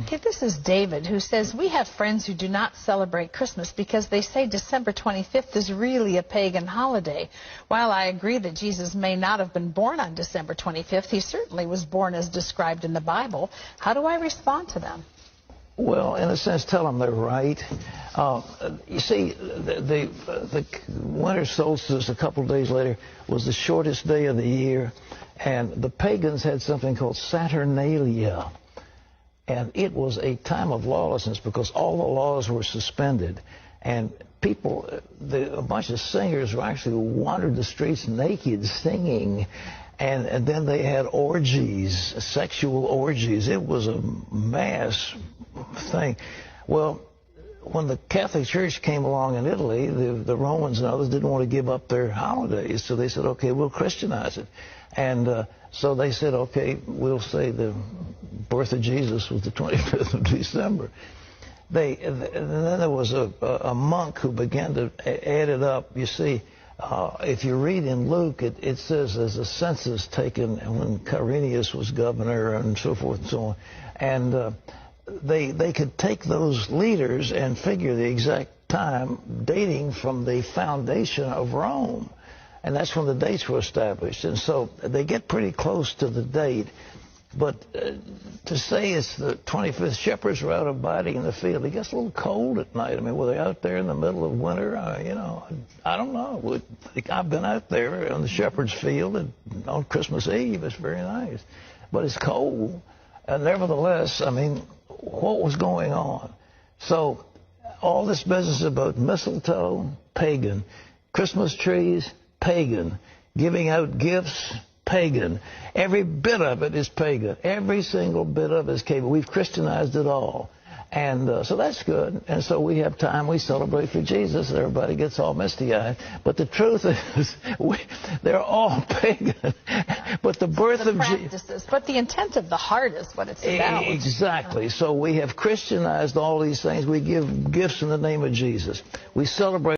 Okay, this is David, who says, we have friends who do not celebrate Christmas because they say December 25th is really a pagan holiday. While I agree that Jesus may not have been born on December 25th, he certainly was born as described in the Bible. How do I respond to them? Well, in a sense, tell them they're right. You see, the winter solstice a couple of days later was the shortest day of the year, and the pagans had something called Saturnalia. And it was a time of lawlessness because all the laws were suspended. And people, a bunch of singers actually wandered the streets naked singing. And then they had orgies, sexual orgies. It was a mass thing. Well, when the Catholic Church came along in Italy, the Romans and others didn't want to give up their holidays. So they said, okay, we'll Christianize it. And so they said, okay, we'll say the birth of Jesus was the 25th of December. And then there was a monk who began to add it up. You see, if you read in Luke, it says there's a census taken when Quirinius was governor and so forth and so on. And they could take those leaders and figure the exact time dating from the foundation of Rome. And that's when the dates were established. And so they get pretty close to the date. But to say it's the 25th, shepherds were out abiding in the field. It gets a little cold at night. I mean, were they out there in the middle of winter? You know, I don't know. I've been out there on the shepherd's field on Christmas Eve. It's very nice. But it's cold. And nevertheless, I mean, what was going on? So all this business about mistletoe, pagan. Christmas trees, pagan. Giving out gifts, pagan. Every bit of it is pagan. Every single bit of it is pagan. We've Christianized it all. And so that's good. And so we have time. We celebrate for Jesus. Everybody gets all misty-eyed. But the truth is, they're all pagan. But the birth of Jesus. But the intent of the heart is what it's about. Exactly. So we have Christianized all these things. We give gifts in the name of Jesus. We celebrate.